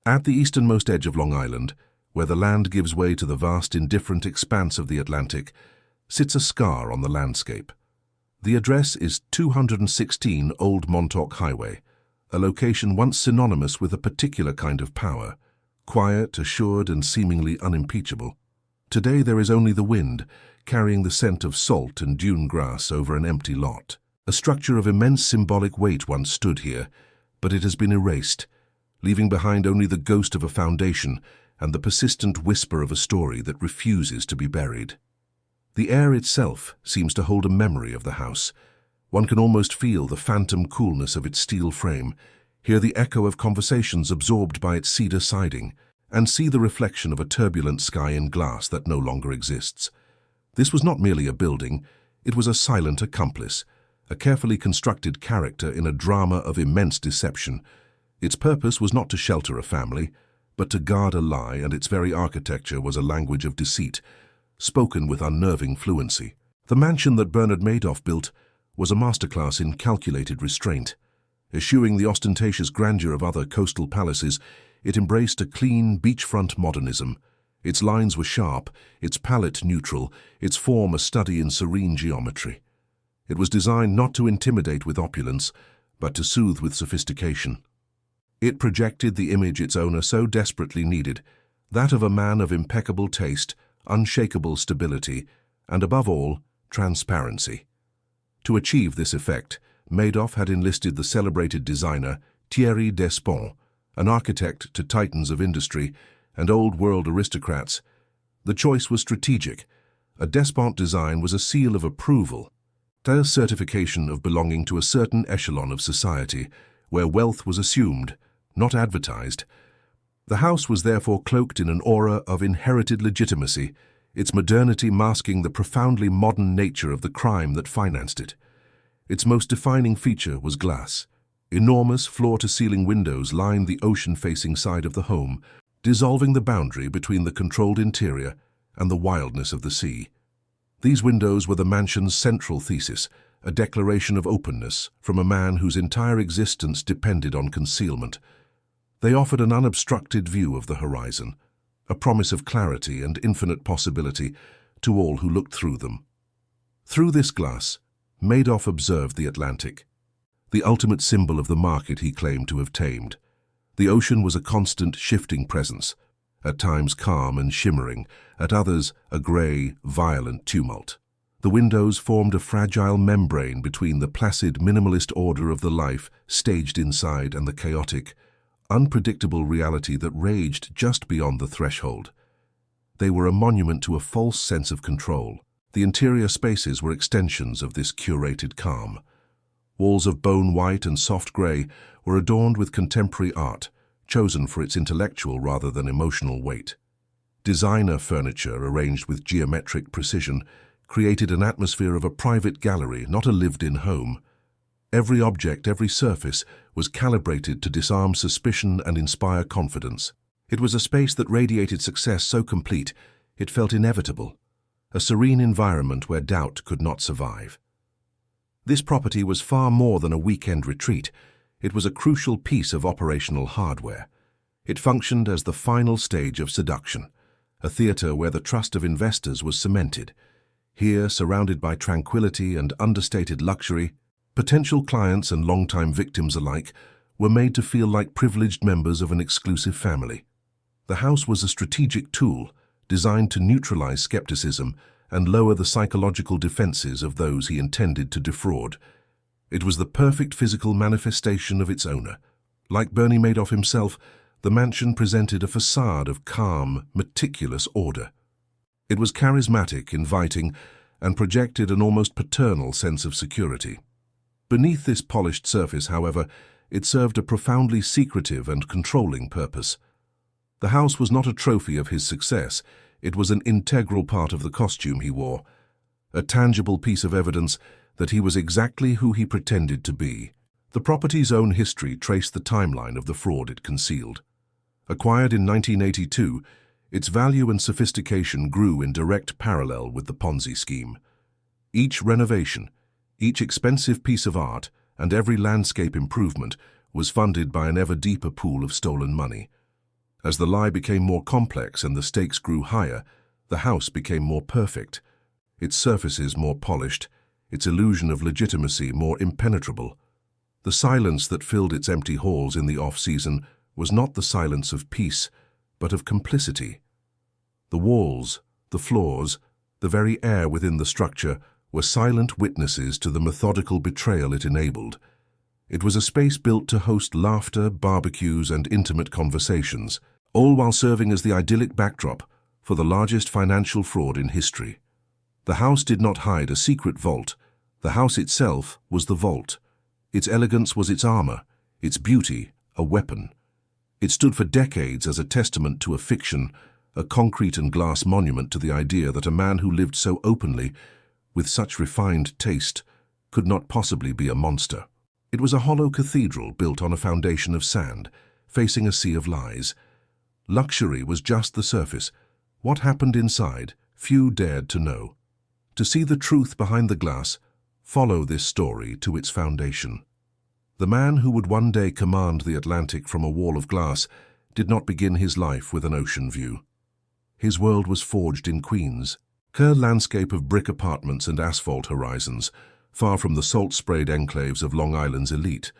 At the easternmost edge of Long Island, where the land gives way to the vast indifferent expanse of the Atlantic, sits a scar on the landscape. The address is 216 Old Montauk Highway, a location once synonymous with a particular kind of power, quiet, assured, and seemingly unimpeachable. Today there is only the wind, carrying the scent of salt and dune grass over an empty lot. A structure of immense symbolic weight once stood here, but it has been erased, leaving behind only the ghost of a foundation and the persistent whisper of a story that refuses to be buried. The air itself seems to hold a memory of the house. One can almost feel the phantom coolness of its steel frame, hear the echo of conversations absorbed by its cedar siding, and see the reflection of a turbulent sky in glass that no longer exists. This was not merely a building, it was a silent accomplice, a carefully constructed character in a drama of immense deception. Its purpose was not to shelter a family, but to guard a lie, and its very architecture was a language of deceit, spoken with unnerving fluency. The mansion that Bernie Madoff built was a masterclass in calculated restraint. Eschewing the ostentatious grandeur of other coastal palaces, it embraced a clean, beachfront modernism. Its lines were sharp, its palette neutral, its form a study in serene geometry. It was designed not to intimidate with opulence, but to soothe with sophistication. It projected the image its owner so desperately needed, that of a man of impeccable taste, unshakable stability, and above all, transparency. To achieve this effect, Madoff had enlisted the celebrated designer Thierry Despont, an architect to titans of industry and old-world aristocrats. The choice was strategic. A Despont design was a seal of approval, a certification of belonging to a certain echelon of society, where wealth was assumed, not advertised. The house was therefore cloaked in an aura of inherited legitimacy, its modernity masking the profoundly modern nature of the crime that financed it. Its most defining feature was glass. Enormous floor-to-ceiling windows lined the ocean-facing side of the home, dissolving the boundary between the controlled interior and the wildness of the sea. These windows were the mansion's central thesis, a declaration of openness from a man whose entire existence depended on concealment. They offered an unobstructed view of the horizon, a promise of clarity and infinite possibility to all who looked through them. Through this glass, Madoff observed the Atlantic, the ultimate symbol of the market he claimed to have tamed. The ocean was a constant, shifting presence, at times calm and shimmering, at others a grey, violent tumult. The windows formed a fragile membrane between the placid, minimalist order of the life staged inside and the chaotic, unpredictable reality that raged just beyond the threshold. They were a monument to a false sense of control. The interior spaces were extensions of this curated calm. Walls of bone white and soft grey were adorned with contemporary art, chosen for its intellectual rather than emotional weight. Designer furniture, arranged with geometric precision, created an atmosphere of a private gallery, not a lived-in home. Every object, every surface, was calibrated to disarm suspicion and inspire confidence. It was a space that radiated success so complete, it felt inevitable, a serene environment where doubt could not survive. This property was far more than a weekend retreat. It was a crucial piece of operational hardware. It functioned as the final stage of seduction, a theater where the trust of investors was cemented. Here, surrounded by tranquility and understated luxury, potential clients and longtime victims alike were made to feel like privileged members of an exclusive family. The house was a strategic tool designed to neutralize skepticism and lower the psychological defenses of those he intended to defraud. It was the perfect physical manifestation of its owner. Like Bernie Madoff himself, the mansion presented a facade of calm, meticulous order. It was charismatic, inviting, and projected an almost paternal sense of security. Beneath this polished surface, however, it served a profoundly secretive and controlling purpose. The house was not a trophy of his success, it was an integral part of the costume he wore, a tangible piece of evidence that he was exactly who he pretended to be. The property's own history traced the timeline of the fraud it concealed. Acquired in 1982, its value and sophistication grew in direct parallel with the Ponzi scheme. Each renovation, each expensive piece of art, and every landscape improvement was funded by an ever deeper pool of stolen money. As the lie became more complex and the stakes grew higher, the house became more perfect, its surfaces more polished, its illusion of legitimacy more impenetrable. The silence that filled its empty halls in the off-season was not the silence of peace, but of complicity. The walls, the floors, the very air within the structure were silent witnesses to the methodical betrayal it enabled. It was a space built to host laughter, barbecues, and intimate conversations, all while serving as the idyllic backdrop for the largest financial fraud in history. The house did not hide a secret vault. The house itself was the vault. Its elegance was its armor, its beauty a weapon. It stood for decades as a testament to a fiction, a concrete and glass monument to the idea that a man who lived so openly, with such refined taste, could not possibly be a monster. It was a hollow cathedral built on a foundation of sand, facing a sea of lies. Luxury was just the surface. What happened inside, few dared to know. To see the truth behind the glass, follow this story to its foundation. The man who would one day command the Atlantic from a wall of glass did not begin his life with an ocean view. His world was forged in Queens, a landscape of brick apartments and asphalt horizons, far from the salt-sprayed enclaves of Long Island's elite.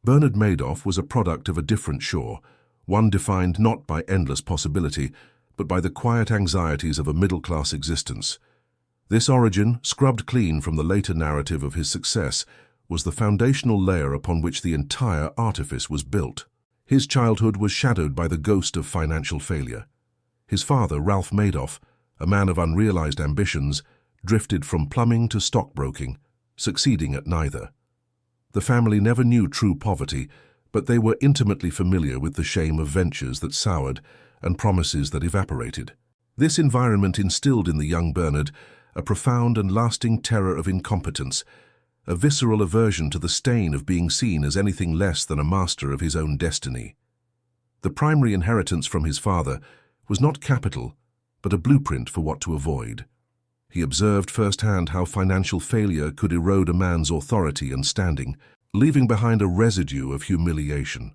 Bernie Madoff was a product of a different shore, one defined not by endless possibility, but by the quiet anxieties of a middle-class existence. This origin, scrubbed clean from the later narrative of his success, was the foundational layer upon which the entire artifice was built. His childhood was shadowed by the ghost of financial failure. His father, Ralph Madoff, a man of unrealized ambitions, drifted from plumbing to stockbroking, succeeding at neither. The family never knew true poverty, but they were intimately familiar with the shame of ventures that soured and promises that evaporated. This environment instilled in the young Bernard a profound and lasting terror of incompetence, a visceral aversion to the stain of being seen as anything less than a master of his own destiny. The primary inheritance from his father was not capital, but a blueprint for what to avoid. He observed firsthand how financial failure could erode a man's authority and standing, leaving behind a residue of humiliation.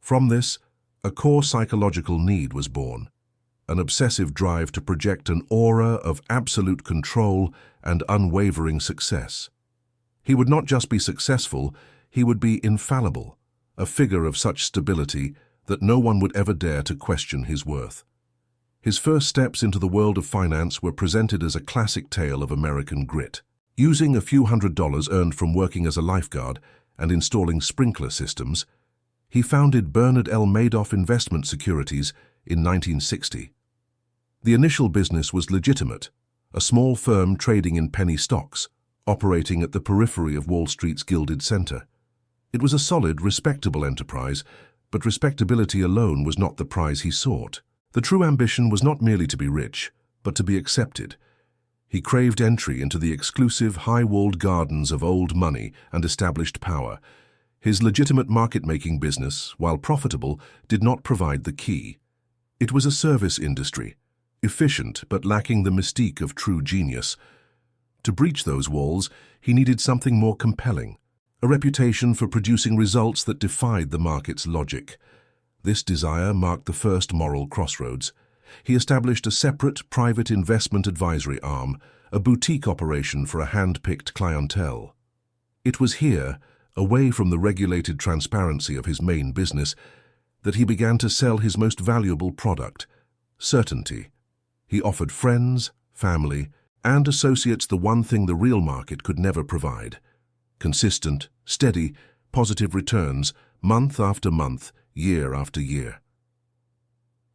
From this, a core psychological need was born, an obsessive drive to project an aura of absolute control and unwavering success. He would not just be successful, he would be infallible, a figure of such stability that no one would ever dare to question his worth. His first steps into the world of finance were presented as a classic tale of American grit. Using a few $100s earned from working as a lifeguard and installing sprinkler systems, he founded Bernie Madoff Investment Securities in 1960. The initial business was legitimate, a small firm trading in penny stocks, operating at the periphery of Wall Street's Gilded Center. It was a solid, respectable enterprise, but respectability alone was not the prize he sought. The true ambition was not merely to be rich, but to be accepted. He craved entry into the exclusive, high-walled gardens of old money and established power. His legitimate market-making business, while profitable, did not provide the key. It was a service industry, efficient but lacking the mystique of true genius. To breach those walls, he needed something more compelling, a reputation for producing results that defied the market's logic. This desire marked the first moral crossroads. He established a separate private investment advisory arm, a boutique operation for a hand-picked clientele. It was here, away from the regulated transparency of his main business, that he began to sell his most valuable product, certainty. He offered friends, family, and associates the one thing the real market could never provide: consistent, steady, positive returns, month after month, year after year.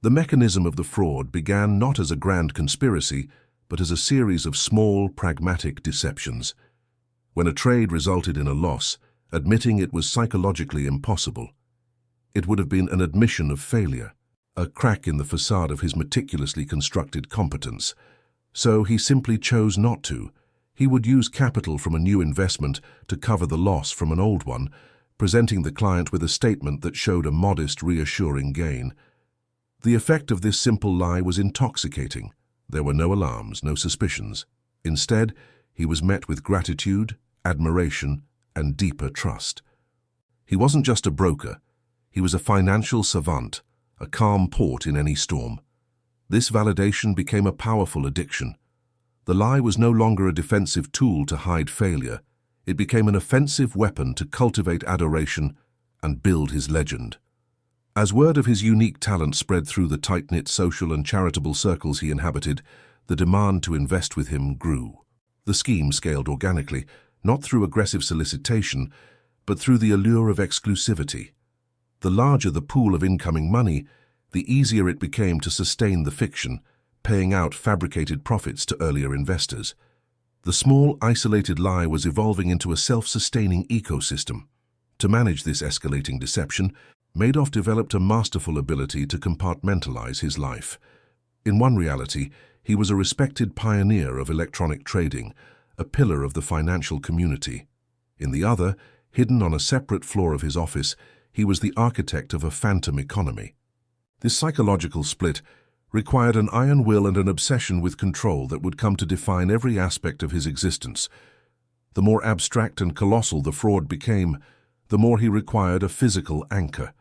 The mechanism of the fraud began not as a grand conspiracy, but as a series of small, pragmatic deceptions. When a trade resulted in a loss, admitting it was psychologically impossible. It would have been an admission of failure, a crack in the facade of his meticulously constructed competence. So he simply chose not to. He would use capital from a new investment to cover the loss from an old one, presenting the client with a statement that showed a modest, reassuring gain. The effect of this simple lie was intoxicating. There were no alarms, no suspicions. Instead, he was met with gratitude, admiration, and deeper trust. He wasn't just a broker. He was a financial savant, a calm port in any storm. This validation became a powerful addiction. The lie was no longer a defensive tool to hide failure. It became an offensive weapon to cultivate adoration and build his legend. As word of his unique talent spread through the tight-knit social and charitable circles he inhabited, the demand to invest with him grew. The scheme scaled organically, not through aggressive solicitation, but through the allure of exclusivity. The larger the pool of incoming money, the easier it became to sustain the fiction, paying out fabricated profits to earlier investors. The small, isolated lie was evolving into a self-sustaining ecosystem. To manage this escalating deception, Madoff developed a masterful ability to compartmentalize his life. In one reality, he was a respected pioneer of electronic trading, a pillar of the financial community. In the other, hidden on a separate floor of his office, he was the architect of a phantom economy. This psychological split required an iron will and an obsession with control that would come to define every aspect of his existence. The more abstract and colossal the fraud became, the more he required a physical anchor.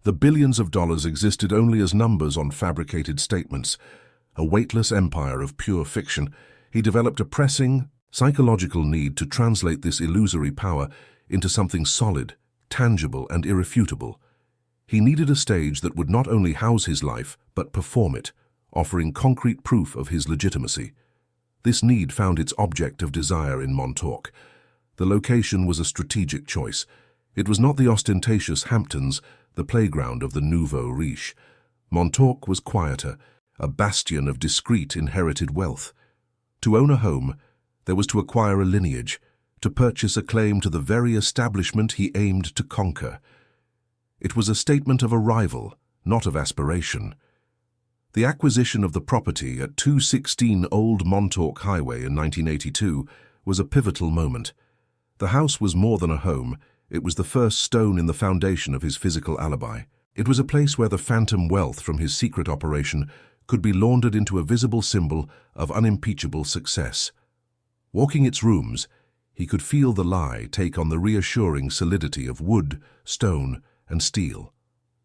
The billions of dollars existed only as numbers on fabricated statements. A weightless empire of pure fiction, he developed a pressing, psychological need to translate this illusory power into something solid, tangible, and irrefutable. He needed a stage that would not only house his life, but perform it, offering concrete proof of his legitimacy. This need found its object of desire in Montauk. The location was a strategic choice. It was not the ostentatious Hamptons, the playground of the nouveau riche. Montauk was quieter, a bastion of discreet inherited wealth. To own a home, there was to acquire a lineage, to purchase a claim to the very establishment he aimed to conquer. It was a statement of arrival, not of aspiration. The acquisition of the property at 216 Old Montauk Highway in 1982 was a pivotal moment. The house was more than a home. It was the first stone in the foundation of his physical alibi. It was a place where the phantom wealth from his secret operation could be laundered into a visible symbol of unimpeachable success. Walking its rooms, he could feel the lie take on the reassuring solidity of wood, stone, and steel.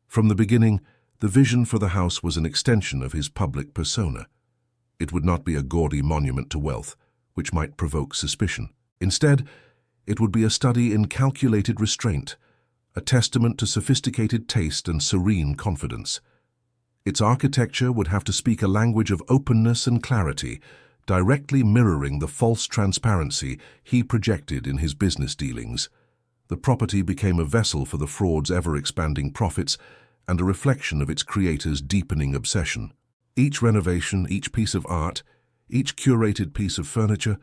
From the beginning, the vision for the house was an extension of his public persona. It would not be a gaudy monument to wealth, which might provoke suspicion. Instead, it would be a study in calculated restraint, a testament to sophisticated taste and serene confidence. Its architecture would have to speak a language of openness and clarity, directly mirroring the false transparency he projected in his business dealings. The property became a vessel for the fraud's ever-expanding profits and a reflection of its creator's deepening obsession. Each renovation, each piece of art, each curated piece of furniture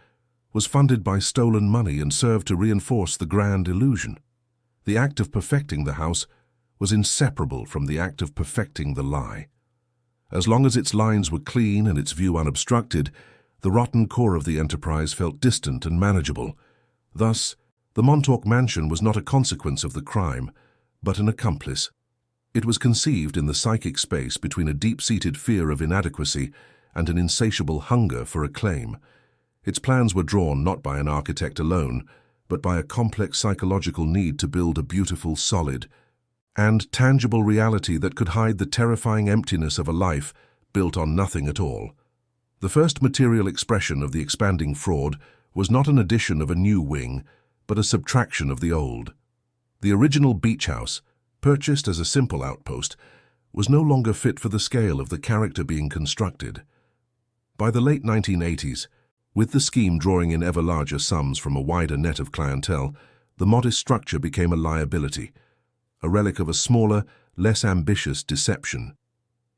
was funded by stolen money and served to reinforce the grand illusion. The act of perfecting the house was inseparable from the act of perfecting the lie. As long as its lines were clean and its view unobstructed, the rotten core of the enterprise felt distant and manageable. Thus, the Montauk mansion was not a consequence of the crime, but an accomplice. It was conceived in the psychic space between a deep-seated fear of inadequacy and an insatiable hunger for acclaim. Its plans were drawn not by an architect alone, but by a complex psychological need to build a beautiful, solid, and tangible reality that could hide the terrifying emptiness of a life built on nothing at all. The first material expression of the expanding fraud was not an addition of a new wing, but a subtraction of the old. The original beach house, purchased as a simple outpost, was no longer fit for the scale of the character being constructed. By the late 1980s, with the scheme drawing in ever larger sums from a wider net of clientele, the modest structure became a liability, a relic of a smaller, less ambitious deception.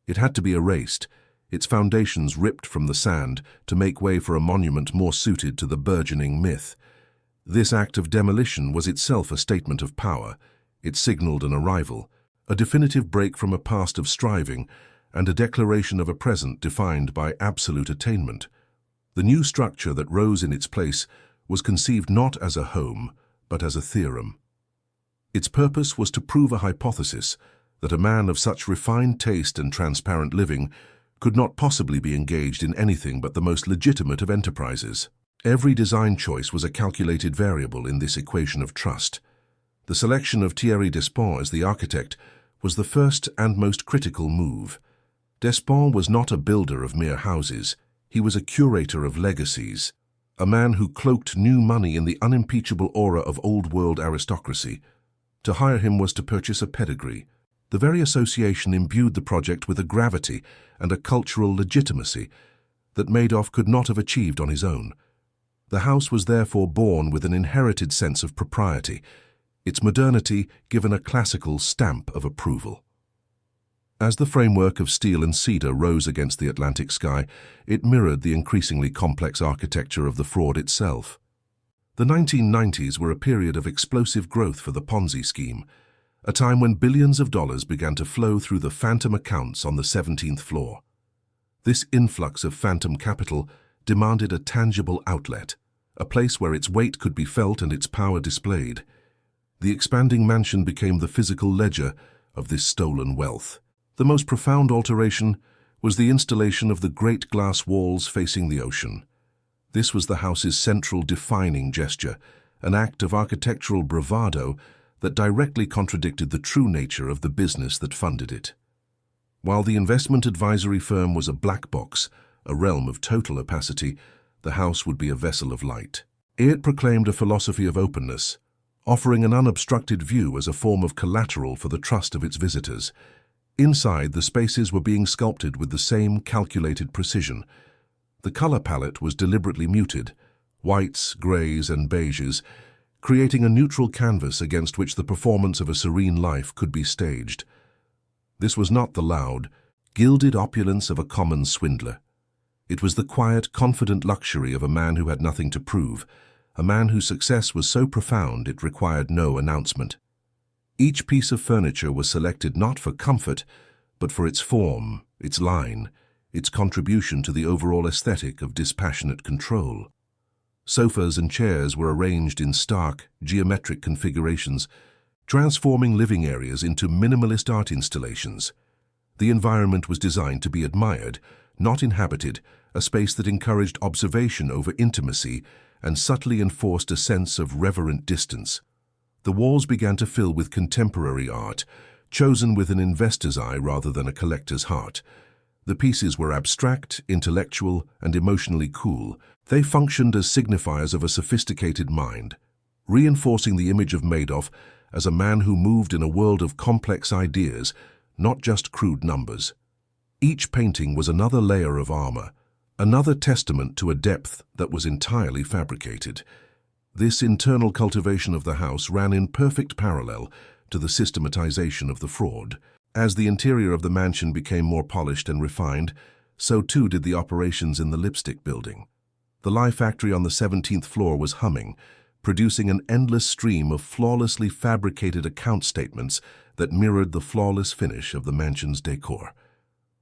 It had to be erased, its foundations ripped from the sand to make way for a monument more suited to the burgeoning myth. This act of demolition was itself a statement of power. It signaled an arrival, a definitive break from a past of striving, and a declaration of a present defined by absolute attainment. The new structure that rose in its place was conceived not as a home, but as a theorem. Its purpose was to prove a hypothesis that a man of such refined taste and transparent living could not possibly be engaged in anything but the most legitimate of enterprises. Every design choice was a calculated variable in this equation of trust. The selection of Thierry Despont as the architect was the first and most critical move. Despond was not a builder of mere houses. He was a curator of legacies, a man who cloaked new money in the unimpeachable aura of old-world aristocracy. To hire him was to purchase a pedigree. The very association imbued the project with a gravity and a cultural legitimacy that Madoff could not have achieved on his own. The house was therefore born with an inherited sense of propriety, its modernity given a classical stamp of approval. As the framework of steel and cedar rose against the Atlantic sky, it mirrored the increasingly complex architecture of the fraud itself. The 1990s were a period of explosive growth for the Ponzi scheme, a time when billions of dollars began to flow through the phantom accounts on the 17th floor. This influx of phantom capital demanded a tangible outlet, a place where its weight could be felt and its power displayed. The expanding mansion became the physical ledger of this stolen wealth. The most profound alteration was the installation of the great glass walls facing the ocean. This was the house's central defining gesture, an act of architectural bravado that directly contradicted the true nature of the business that funded it. While the investment advisory firm was a black box, a realm of total opacity, the house would be a vessel of light. It proclaimed a philosophy of openness, offering an unobstructed view as a form of collateral for the trust of its visitors. Inside, the spaces were being sculpted with the same calculated precision. The color palette was deliberately muted, whites, grays, and beiges, creating a neutral canvas against which the performance of a serene life could be staged. This was not the loud, gilded opulence of a common swindler. It was the quiet, confident luxury of a man who had nothing to prove, a man whose success was so profound it required no announcement. Each piece of furniture was selected not for comfort, but for its form, its line, its contribution to the overall aesthetic of dispassionate control. Sofas and chairs were arranged in stark, geometric configurations, transforming living areas into minimalist art installations. The environment was designed to be admired, not inhabited, a space that encouraged observation over intimacy and subtly enforced a sense of reverent distance. The walls began to fill with contemporary art, chosen with an investor's eye rather than a collector's heart. The pieces were abstract, intellectual, and emotionally cool. They functioned as signifiers of a sophisticated mind, reinforcing the image of Madoff as a man who moved in a world of complex ideas, not just crude numbers. Each painting was another layer of armor, another testament to a depth that was entirely fabricated. This internal cultivation of the house ran in perfect parallel to the systematization of the fraud. As the interior of the mansion became more polished and refined, so too did the operations in the lipstick building. The lie factory on the 17th floor was humming, producing an endless stream of flawlessly fabricated account statements that mirrored the flawless finish of the mansion's decor.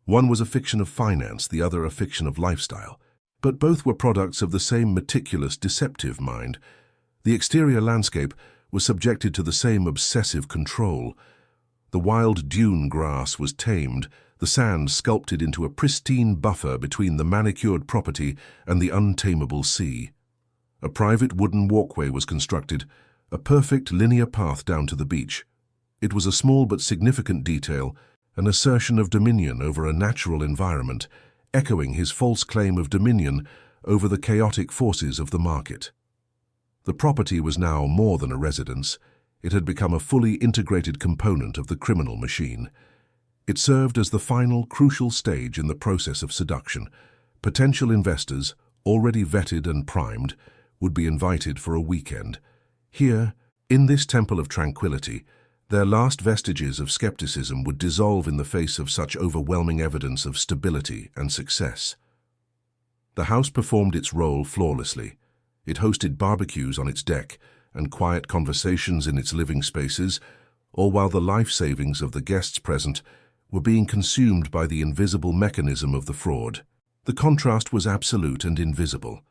One was a fiction of finance, the other a fiction of lifestyle. But both were products of the same meticulous, deceptive mind. The exterior landscape was subjected to the same obsessive control. The wild dune grass was tamed, the sand sculpted into a pristine buffer between the manicured property and the untamable sea. A private wooden walkway was constructed, a perfect linear path down to the beach. It was a small but significant detail, an assertion of dominion over a natural environment, echoing his false claim of dominion over the chaotic forces of the market. The property was now more than a residence. It had become a fully integrated component of the criminal machine. It served as the final, crucial stage in the process of seduction. Potential investors, already vetted and primed, would be invited for a weekend. Here, in this temple of tranquility, their last vestiges of skepticism would dissolve in the face of such overwhelming evidence of stability and success. The house performed its role flawlessly. It hosted barbecues on its deck and quiet conversations in its living spaces, all while the life savings of the guests present were being consumed by the invisible mechanism of the fraud. The contrast was absolute and invisible.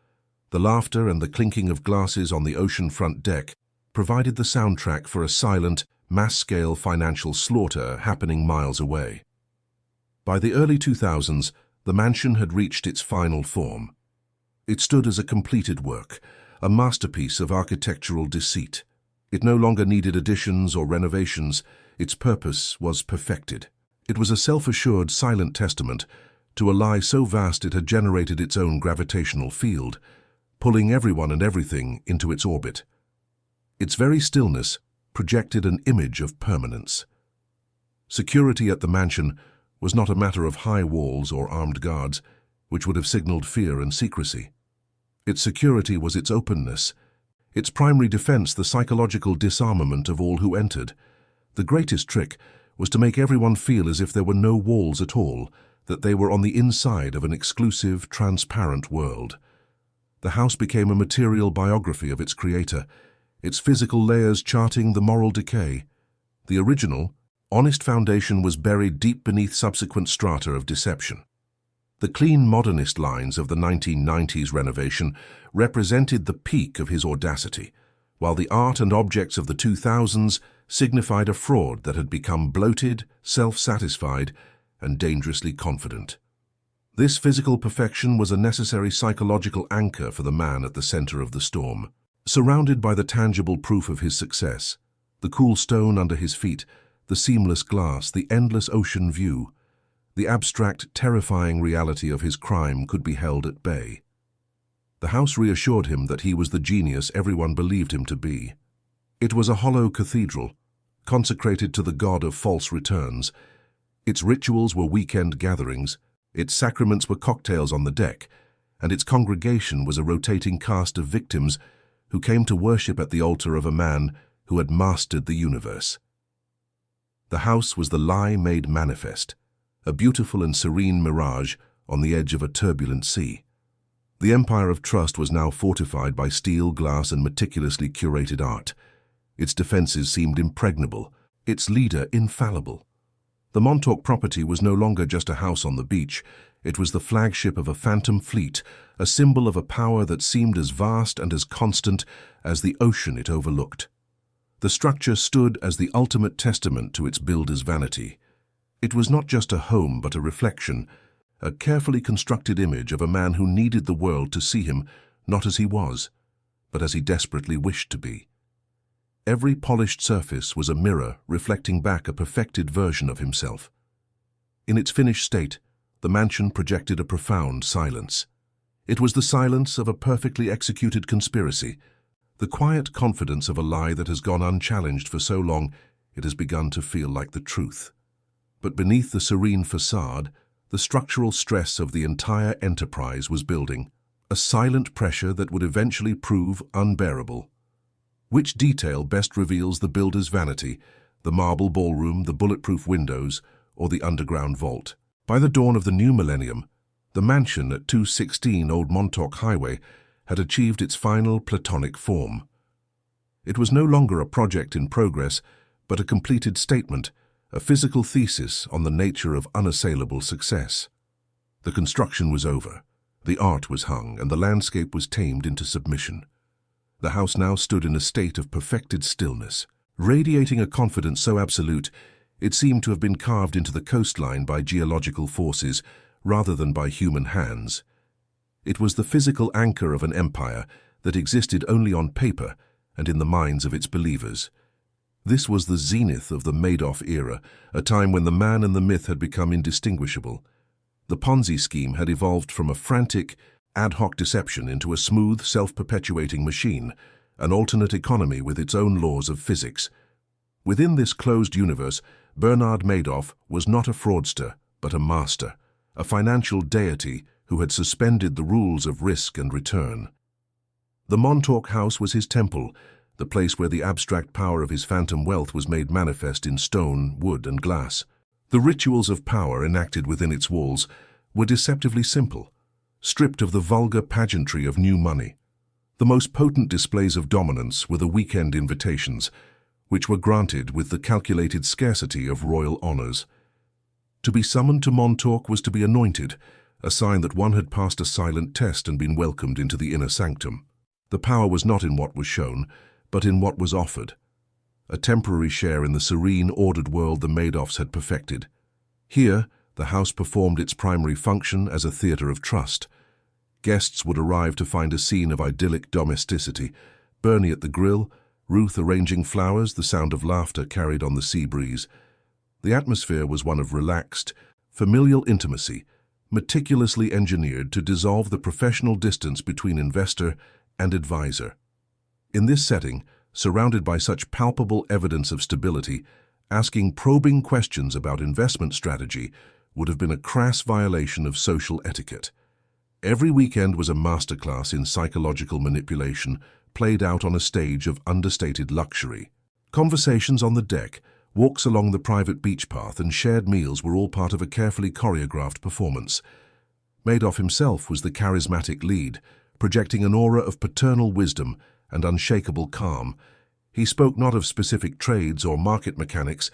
The laughter and the clinking of glasses on the oceanfront deck provided the soundtrack for a silent, mass-scale financial slaughter happening miles away. By the early 2000s, the mansion had reached its final form. It stood as a completed work, a masterpiece of architectural deceit. It no longer needed additions or renovations. its purpose was perfected. It was a self-assured, silent testament to a lie so vast it had generated its own gravitational field, pulling everyone and everything into its orbit. Its very stillness projected an image of permanence. Security at the mansion was not a matter of high walls or armed guards, which would have signaled fear and secrecy. Its security was its openness, its primary defense the psychological disarmament of all who entered. The greatest trick was to make everyone feel as if there were no walls at all, that they were on the inside of an exclusive, transparent world. The house became a material biography of its creator, its physical layers charting the moral decay. The original, honest foundation was buried deep beneath subsequent strata of deception. The clean modernist lines of the 1990s renovation represented the peak of his audacity, while the art and objects of the 2000s signified a fraud that had become bloated, self-satisfied, and dangerously confident. This physical perfection was a necessary psychological anchor for the man at the center of the storm. Surrounded by the tangible proof of his success, the cool stone under his feet, the seamless glass, the endless ocean view, the abstract, terrifying reality of his crime could be held at bay. The house reassured him that he was the genius everyone believed him to be. It was a hollow cathedral, consecrated to the god of false returns. Its rituals were weekend gatherings, its sacraments were cocktails on the deck, and its congregation was a rotating cast of victims who came to worship at the altar of a man who had mastered the universe. The house was the lie made manifest, a beautiful and serene mirage on the edge of a turbulent sea. The empire of trust was now fortified by steel, glass, and meticulously curated art. Its defenses seemed impregnable, its leader infallible. The Montauk property was no longer just a house on the beach. It was the flagship of a phantom fleet, a symbol of a power that seemed as vast and as constant as the ocean it overlooked. The structure stood as the ultimate testament to its builder's vanity. It was not just a home but a reflection, a carefully constructed image of a man who needed the world to see him not as he was, but as he desperately wished to be. Every polished surface was a mirror reflecting back a perfected version of himself. In its finished state, the mansion projected a profound silence. It was the silence of a perfectly executed conspiracy, the quiet confidence of a lie that has gone unchallenged for so long it has begun to feel like the truth. But beneath the serene facade, the structural stress of the entire enterprise was building, a silent pressure that would eventually prove unbearable. Which detail best reveals the builder's vanity, the marble ballroom, the bulletproof windows, or the underground vault? By the dawn of the new millennium, the mansion at 216 Old Montauk Highway had achieved its final platonic form. It was no longer a project in progress, but a completed statement, a physical thesis on the nature of unassailable success. The construction was over, the art was hung, and the landscape was tamed into submission. The house now stood in a state of perfected stillness, radiating a confidence so absolute it seemed to have been carved into the coastline by geological forces rather than by human hands. It was the physical anchor of an empire that existed only on paper and in the minds of its believers. This was the zenith of the Madoff era, a time when the man and the myth had become indistinguishable. The Ponzi scheme had evolved from a frantic, ad hoc deception into a smooth, self-perpetuating machine, an alternate economy with its own laws of physics. Within this closed universe, Bernie Madoff was not a fraudster, but a master, a financial deity who had suspended the rules of risk and return. The Montauk house was his temple, the place where the abstract power of his phantom wealth was made manifest in stone, wood, and glass. The rituals of power enacted within its walls were deceptively simple, stripped of the vulgar pageantry of new money. The most potent displays of dominance were the weekend invitations, which were granted with the calculated scarcity of royal honors. To be summoned to Montauk was to be anointed, a sign that one had passed a silent test and been welcomed into the inner sanctum. The power was not in what was shown, but in what was offered. A temporary share in the serene, ordered world the Madoffs had perfected. Here, the house performed its primary function as a theater of trust. Guests would arrive to find a scene of idyllic domesticity, Bernie at the grill, Ruth arranging flowers, the sound of laughter carried on the sea breeze. The atmosphere was one of relaxed, familial intimacy, meticulously engineered to dissolve the professional distance between investor and advisor. In this setting, surrounded by such palpable evidence of stability, asking probing questions about investment strategy would have been a crass violation of social etiquette. Every weekend was a masterclass in psychological manipulation, played out on a stage of understated luxury. Conversations on the deck, walks along the private beach path, and shared meals were all part of a carefully choreographed performance. Madoff himself was the charismatic lead, projecting an aura of paternal wisdom and unshakable calm. He spoke not of specific trades or market mechanics,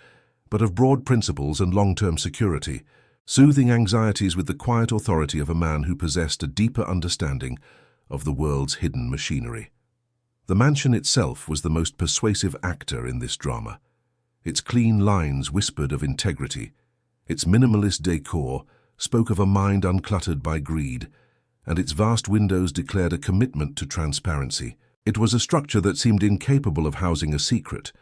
but of broad principles and long-term security, soothing anxieties with the quiet authority of a man who possessed a deeper understanding of the world's hidden machinery. The mansion itself was the most persuasive actor in this drama. Its clean lines whispered of integrity. Its minimalist decor spoke of a mind uncluttered by greed, and its vast windows declared a commitment to transparency. It was a structure that seemed incapable of housing a secret.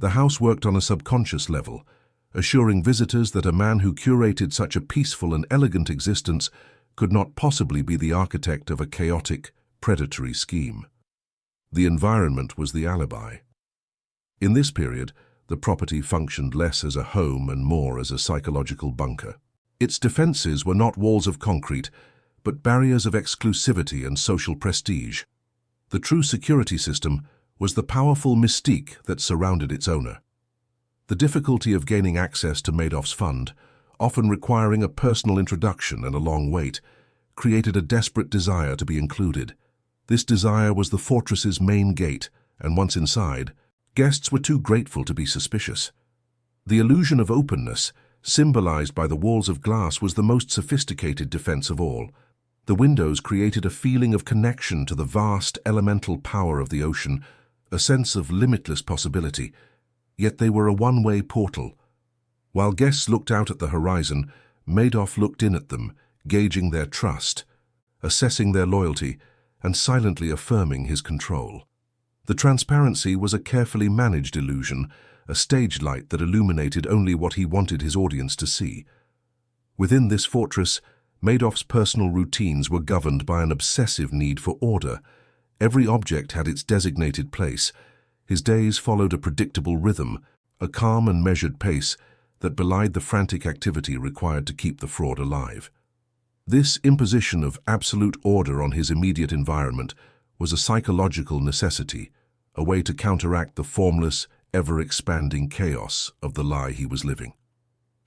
The house worked on a subconscious level, assuring visitors that a man who curated such a peaceful and elegant existence could not possibly be the architect of a chaotic, predatory scheme. The environment was the alibi. In this period, the property functioned less as a home and more as a psychological bunker. Its defenses were not walls of concrete, but barriers of exclusivity and social prestige. The true security system was the powerful mystique that surrounded its owner. The difficulty of gaining access to Madoff's fund, often requiring a personal introduction and a long wait, created a desperate desire to be included. This desire was the fortress's main gate, and once inside, guests were too grateful to be suspicious. The illusion of openness, symbolized by the walls of glass, was the most sophisticated defense of all. The windows created a feeling of connection to the vast elemental power of the ocean, a sense of limitless possibility, yet they were a one-way portal. While guests looked out at the horizon, Madoff looked in at them, gauging their trust, assessing their loyalty, and silently affirming his control. The transparency was a carefully managed illusion, a stage light that illuminated only what he wanted his audience to see. Within this fortress, Madoff's personal routines were governed by an obsessive need for order. Every object had its designated place. His days followed a predictable rhythm, a calm and measured pace that belied the frantic activity required to keep the fraud alive. This imposition of absolute order on his immediate environment was a psychological necessity, a way to counteract the formless, ever-expanding chaos of the lie he was living.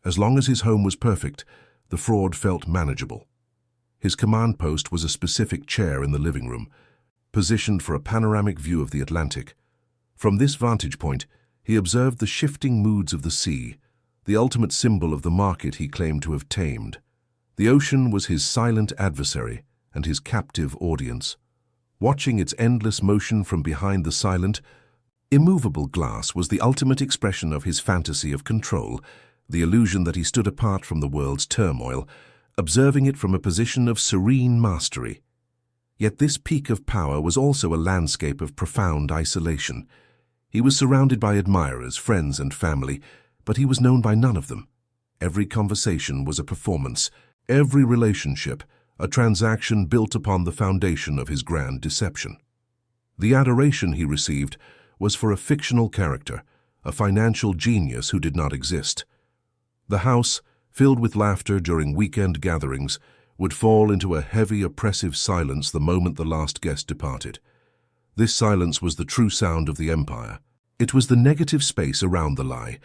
As long as his home was perfect, the fraud felt manageable. His command post was a specific chair in the living room, positioned for a panoramic view of the Atlantic. From this vantage point, he observed the shifting moods of the sea, the ultimate symbol of the market he claimed to have tamed. The ocean was his silent adversary and his captive audience. Watching its endless motion from behind the silent, immovable glass was the ultimate expression of his fantasy of control, the illusion that he stood apart from the world's turmoil, observing it from a position of serene mastery. Yet this peak of power was also a landscape of profound isolation. He was surrounded by admirers, friends, and family, but he was known by none of them. Every conversation was a performance, every relationship a transaction built upon the foundation of his grand deception. The adoration he received was for a fictional character, a financial genius who did not exist. The house, filled with laughter during weekend gatherings, would fall into a heavy, oppressive silence the moment the last guest departed. This silence was the true sound of the empire. It was the negative space around the lie,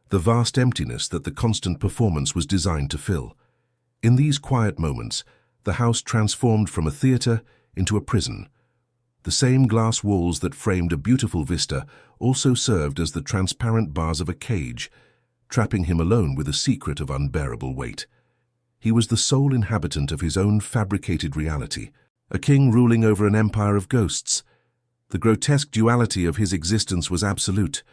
the vast emptiness that the constant performance was designed to fill. In these quiet moments, the house transformed from a theater into a prison. The same glass walls that framed a beautiful vista also served as the transparent bars of a cage, trapping him alone with a secret of unbearable weight. He was the sole inhabitant of his own fabricated reality, a king ruling over an empire of ghosts. The grotesque duality of his existence was absolute.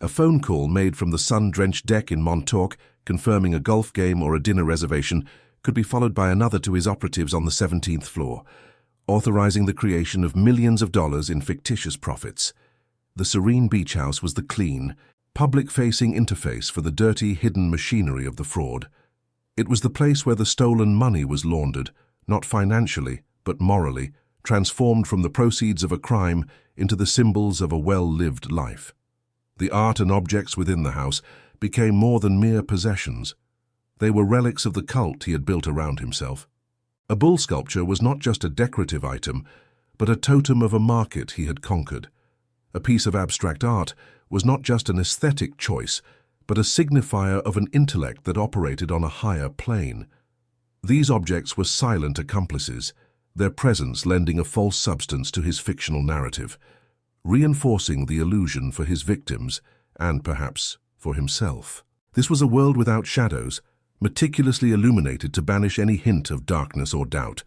A phone call made from the sun-drenched deck in Montauk, confirming a golf game or a dinner reservation, could be followed by another to his operatives on the 17th floor, authorizing the creation of millions of dollars in fictitious profits. The serene beach house was the clean, public-facing interface for the dirty, hidden machinery of the fraud. It was the place where the stolen money was laundered, not financially, but morally, transformed from the proceeds of a crime into the symbols of a well-lived life. The art and objects within the house became more than mere possessions. They were relics of the cult he had built around himself. A bull sculpture was not just a decorative item, but a totem of a market he had conquered. A piece of abstract art was not just an aesthetic choice, but a signifier of an intellect that operated on a higher plane. These objects were silent accomplices, their presence lending a false substance to his fictional narrative, reinforcing the illusion for his victims and, perhaps, for himself. This was a world without shadows, meticulously illuminated to banish any hint of darkness or doubt.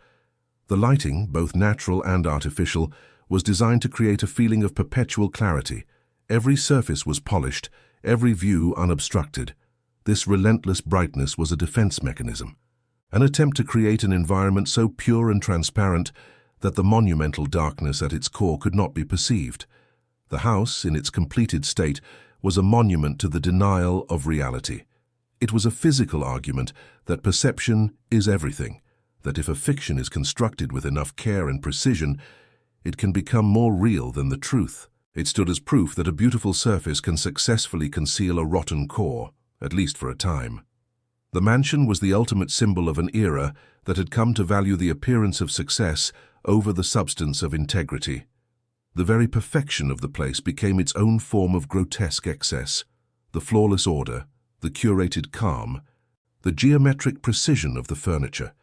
The lighting, both natural and artificial, was designed to create a feeling of perpetual clarity. Every surface was polished, every view unobstructed. This relentless brightness was a defense mechanism, an attempt to create an environment so pure and transparent that the monumental darkness at its core could not be perceived. The house, in its completed state, was a monument to the denial of reality. It was a physical argument that perception is everything, that if a fiction is constructed with enough care and precision, it can become more real than the truth. It stood as proof that a beautiful surface can successfully conceal a rotten core, at least for a time. The mansion was the ultimate symbol of an era that had come to value the appearance of success over the substance of integrity. The very perfection of the place became its own form of grotesque excess. The flawless order, the curated calm, the geometric precision of the furniture.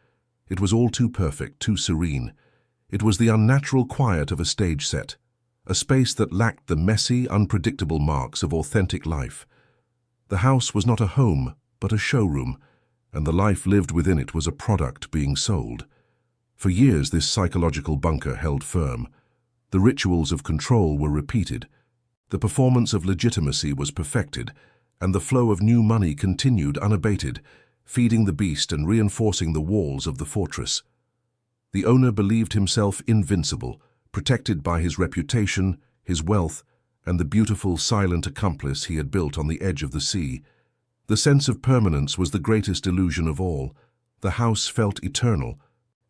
It was all too perfect, too serene. It was the unnatural quiet of a stage set, a space that lacked the messy, unpredictable marks of authentic life. The house was not a home, but a showroom, and the life lived within it was a product being sold. For years this psychological bunker held firm. The rituals of control were repeated. The performance of legitimacy was perfected, and the flow of new money continued unabated, feeding the beast and reinforcing the walls of the fortress. The owner believed himself invincible, protected by his reputation, his wealth, and the beautiful, silent accomplice he had built on the edge of the sea. The sense of permanence was the greatest illusion of all. The house felt eternal.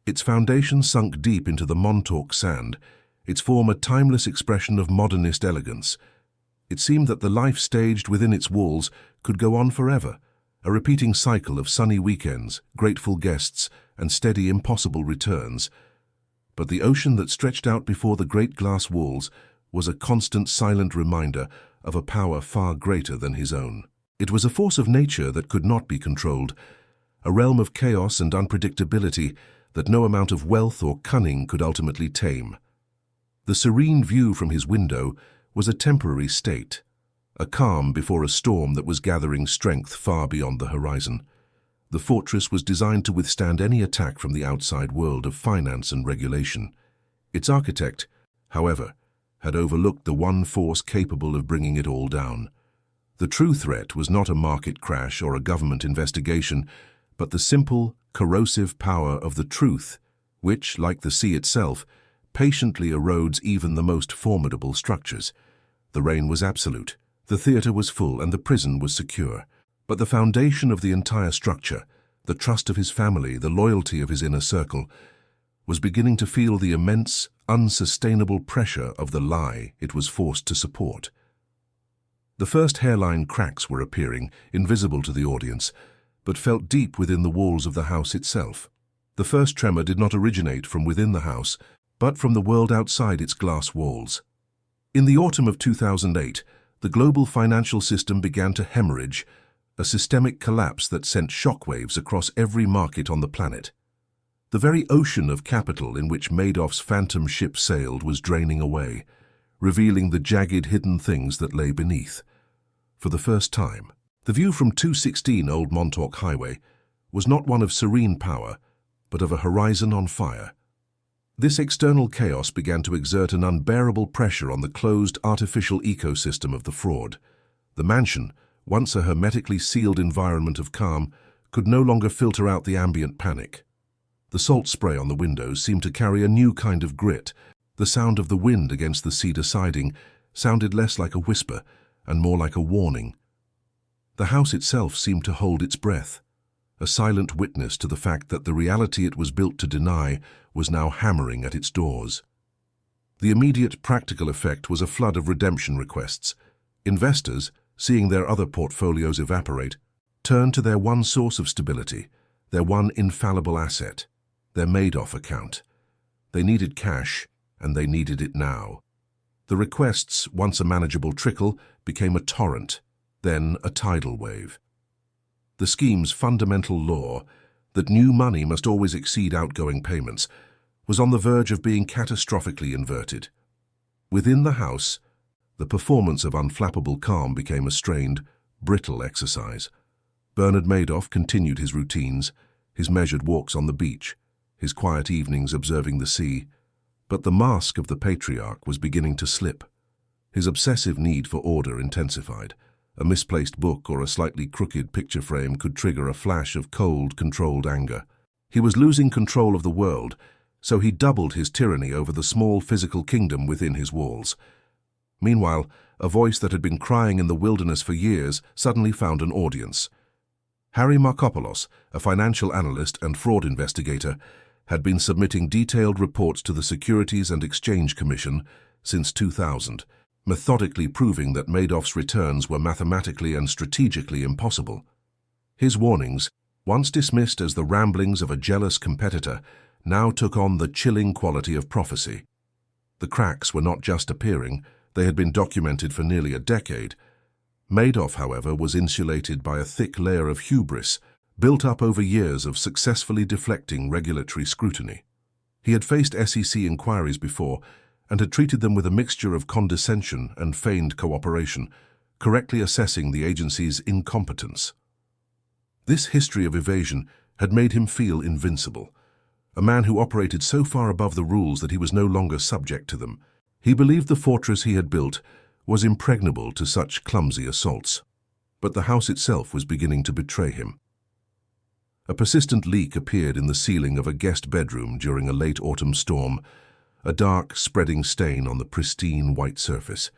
Its foundation sunk deep into the Montauk sand, its form a timeless expression of modernist elegance. It seemed that the life staged within its walls could go on forever, a repeating cycle of sunny weekends, grateful guests, and steady, impossible returns. But the ocean that stretched out before the great glass walls was a constant, silent reminder of a power far greater than his own. It was a force of nature that could not be controlled, a realm of chaos and unpredictability that no amount of wealth or cunning could ultimately tame. The serene view from his window was a temporary state, a calm before a storm that was gathering strength far beyond the horizon. The fortress was designed to withstand any attack from the outside world of finance and regulation. Its architect, however, had overlooked the one force capable of bringing it all down. The true threat was not a market crash or a government investigation, but the simple, corrosive power of the truth, which, like the sea itself, patiently erodes even the most formidable structures. The rain was absolute, the theater was full, and the prison was secure. But the foundation of the entire structure, the trust of his family, the loyalty of his inner circle, was beginning to feel the immense, unsustainable pressure of the lie it was forced to support. The first hairline cracks were appearing, invisible to the audience, but felt deep within the walls of the house itself. The first tremor did not originate from within the house, but from the world outside its glass walls. In the autumn of 2008, the global financial system began to hemorrhage, a systemic collapse that sent shockwaves across every market on the planet. The very ocean of capital in which Madoff's phantom ship sailed was draining away, revealing the jagged hidden things that lay beneath. For the first time, the view from 216 Old Montauk Highway was not one of serene power, but of a horizon on fire. This external chaos began to exert an unbearable pressure on the closed, artificial ecosystem of the fraud. The mansion, once a hermetically sealed environment of calm, could no longer filter out the ambient panic. The salt spray on the windows seemed to carry a new kind of grit, the sound of the wind against the cedar siding, sounded less like a whisper and more like a warning. The house itself seemed to hold its breath, a silent witness to the fact that the reality it was built to deny was now hammering at its doors. The immediate practical effect was a flood of redemption requests. Investors, seeing their other portfolios evaporate, turned to their one source of stability, their one infallible asset, their Madoff account. They needed cash, and they needed it now. The requests, once a manageable trickle, became a torrent, then a tidal wave. The scheme's fundamental law, that new money must always exceed outgoing payments, was on the verge of being catastrophically inverted. Within the house, the performance of unflappable calm became a strained, brittle exercise. Bernard Madoff continued his routines, his measured walks on the beach, his quiet evenings observing the sea, but the mask of the patriarch was beginning to slip. His obsessive need for order intensified. A misplaced book or a slightly crooked picture frame could trigger a flash of cold, controlled anger. He was losing control of the world, so he doubled his tyranny over the small physical kingdom within his walls. Meanwhile, a voice that had been crying in the wilderness for years suddenly found an audience. Harry Markopoulos, a financial analyst and fraud investigator, had been submitting detailed reports to the Securities and Exchange Commission since 2000, methodically proving that Madoff's returns were mathematically and strategically impossible. His warnings, once dismissed as the ramblings of a jealous competitor, now took on the chilling quality of prophecy. The cracks were not just appearing, they had been documented for nearly a decade. Madoff, however, was insulated by a thick layer of hubris, built up over years of successfully deflecting regulatory scrutiny. He had faced SEC inquiries before, and had treated them with a mixture of condescension and feigned cooperation, correctly assessing the agency's incompetence. This history of evasion had made him feel invincible, a man who operated so far above the rules that he was no longer subject to them. He believed the fortress he had built was impregnable to such clumsy assaults, but the house itself was beginning to betray him. A persistent leak appeared in the ceiling of a guest bedroom during a late autumn storm, a dark, spreading stain on the pristine white surface.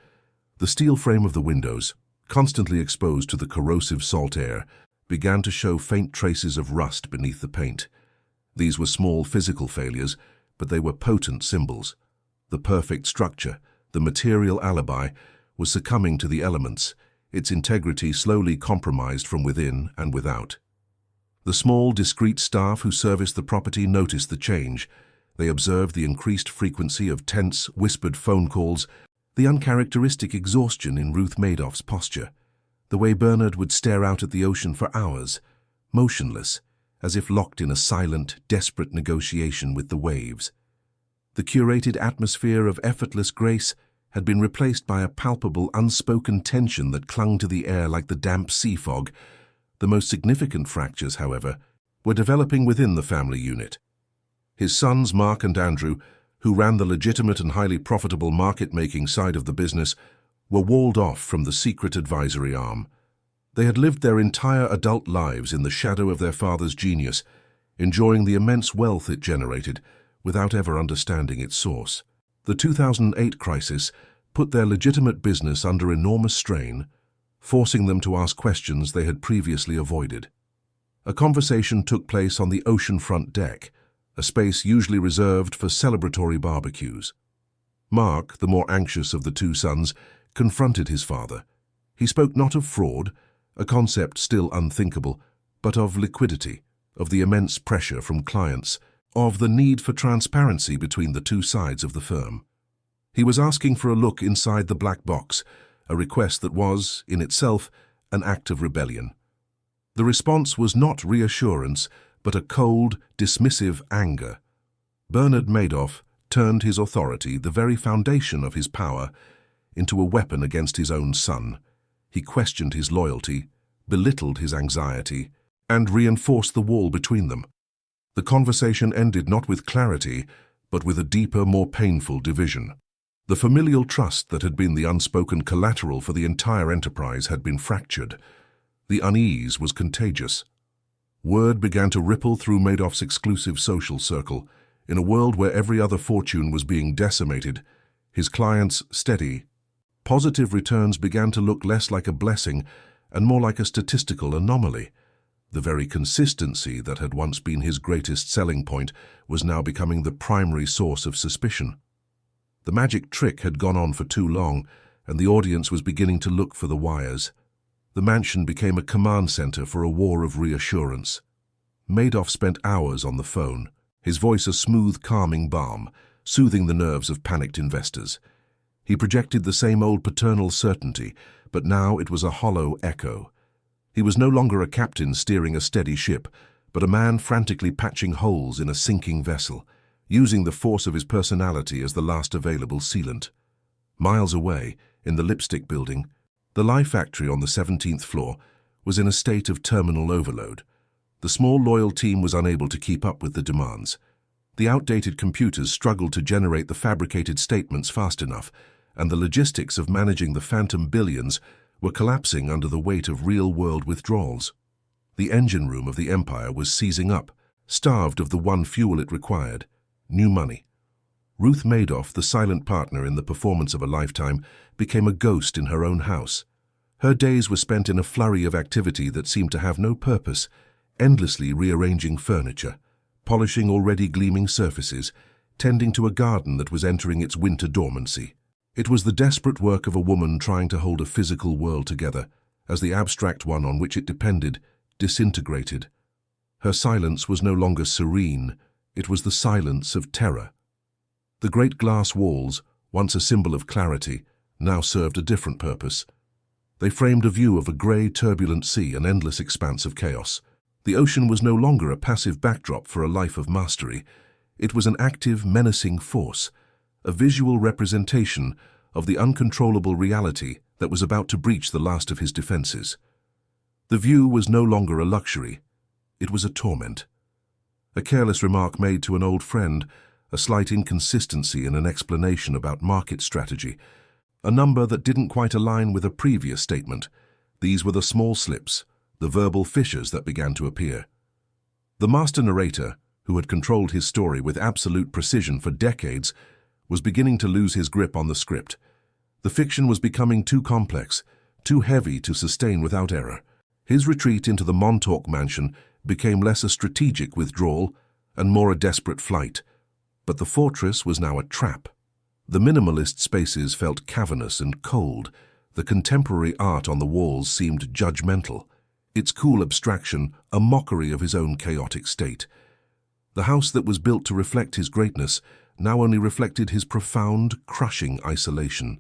The steel frame of the windows, constantly exposed to the corrosive salt air, began to show faint traces of rust beneath the paint. These were small physical failures, but they were potent symbols. The perfect structure, the material alibi, was succumbing to the elements, its integrity slowly compromised from within and without. The small, discreet staff who serviced the property noticed the change. They observed the increased frequency of tense, whispered phone calls, the uncharacteristic exhaustion in Ruth Madoff's posture, the way Bernard would stare out at the ocean for hours, motionless, as if locked in a silent, desperate negotiation with the waves. The curated atmosphere of effortless grace had been replaced by a palpable, unspoken tension that clung to the air like the damp sea fog. The most significant fractures, however, were developing within the family unit. His sons, Mark and Andrew, who ran the legitimate and highly profitable market-making side of the business, were walled off from the secret advisory arm. They had lived their entire adult lives in the shadow of their father's genius, enjoying the immense wealth it generated without ever understanding its source. The 2008 crisis put their legitimate business under enormous strain, forcing them to ask questions they had previously avoided. A conversation took place on the oceanfront deck, a space usually reserved for celebratory barbecues. Mark, the more anxious of the two sons, confronted his father. He spoke not of fraud, a concept still unthinkable, but of liquidity, of the immense pressure from clients, of the need for transparency between the two sides of the firm. He was asking for a look inside the black box, a request that was, in itself, an act of rebellion. The response was not reassurance, but a cold, dismissive anger. Bernard Madoff turned his authority, the very foundation of his power, into a weapon against his own son. He questioned his loyalty, belittled his anxiety, and reinforced the wall between them. The conversation ended not with clarity, but with a deeper, more painful division. The familial trust that had been the unspoken collateral for the entire enterprise had been fractured. The unease was contagious. Word began to ripple through Madoff's exclusive social circle. In a world where every other fortune was being decimated, his client's steady, Positive returns began to look less like a blessing and more like a statistical anomaly. The very consistency that had once been his greatest selling point was now becoming the primary source of suspicion. The magic trick had gone on for too long, and the audience was beginning to look for the wires. The mansion became a command center for a war of reassurance. Madoff spent hours on the phone, his voice a smooth, calming balm, soothing the nerves of panicked investors. He projected the same old paternal certainty, but now it was a hollow echo. He was no longer a captain steering a steady ship, but a man frantically patching holes in a sinking vessel, using the force of his personality as the last available sealant. Miles away, in the Lipstick Building, the Lye factory on the 17th floor was in a state of terminal overload. The small, loyal team was unable to keep up with the demands. The outdated computers struggled to generate the fabricated statements fast enough, and the logistics of managing the phantom billions were collapsing under the weight of real-world withdrawals. The engine room of the empire was seizing up, starved of the one fuel it required: new money. Ruth Madoff, the silent partner in the performance of a lifetime, became a ghost in her own house. Her days were spent in a flurry of activity that seemed to have no purpose, endlessly rearranging furniture, polishing already gleaming surfaces, tending to a garden that was entering its winter dormancy. It was the desperate work of a woman trying to hold a physical world together, as the abstract one on which it depended disintegrated. Her silence was no longer serene, it was the silence of terror. The great glass walls, once a symbol of clarity, now served a different purpose. They framed a view of a grey, turbulent sea, an endless expanse of chaos. The ocean was no longer a passive backdrop for a life of mastery. It was an active, menacing force, a visual representation of the uncontrollable reality that was about to breach the last of his defenses. The view was no longer a luxury. It was a torment. A careless remark made to an old friend, a slight inconsistency in an explanation about market strategy, a number that didn't quite align with a previous statement. These were the small slips, the verbal fissures that began to appear. The master narrator, who had controlled his story with absolute precision for decades, was beginning to lose his grip on the script. The fiction was becoming too complex, too heavy to sustain without error. His retreat into the Montauk mansion became less a strategic withdrawal and more a desperate flight. But the fortress was now a trap. The minimalist spaces felt cavernous and cold. The contemporary art on the walls seemed judgmental, its cool abstraction a mockery of his own chaotic state. The house that was built to reflect his greatness now only reflected his profound, crushing isolation.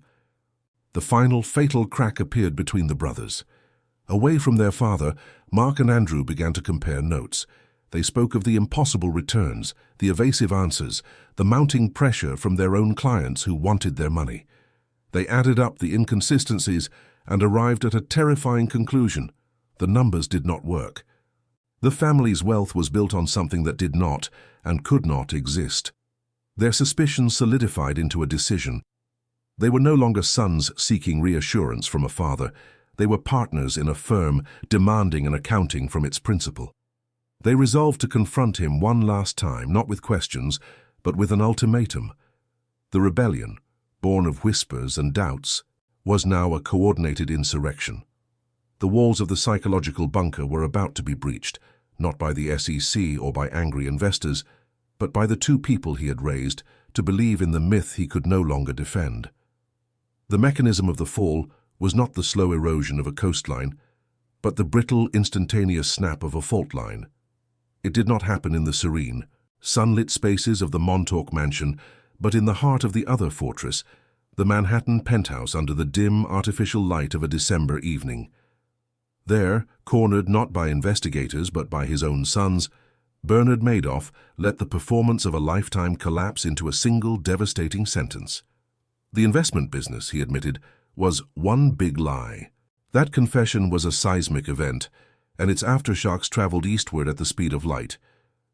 The final, fatal crack appeared between the brothers. Away from their father, Mark and Andrew began to compare notes. They spoke of the impossible returns, the evasive answers, the mounting pressure from their own clients who wanted their money. They added up the inconsistencies and arrived at a terrifying conclusion: the numbers did not work. The family's wealth was built on something that did not and could not exist. Their suspicions solidified into a decision. They were no longer sons seeking reassurance from a father. They were partners in a firm demanding an accounting from its principal. They resolved to confront him one last time, not with questions, but with an ultimatum. The rebellion, born of whispers and doubts, was now a coordinated insurrection. The walls of the psychological bunker were about to be breached, not by the SEC or by angry investors, but by the two people he had raised to believe in the myth he could no longer defend. The mechanism of the fall was not the slow erosion of a coastline, but the brittle, instantaneous snap of a fault line. It did not happen in the serene, sunlit spaces of the Montauk mansion, but in the heart of the other fortress, the Manhattan penthouse under the dim, artificial light of a December evening. There, cornered not by investigators but by his own sons, Bernard Madoff let the performance of a lifetime collapse into a single devastating sentence. The investment business, he admitted, was one big lie. That confession was a seismic event, and its aftershocks traveled eastward at the speed of light.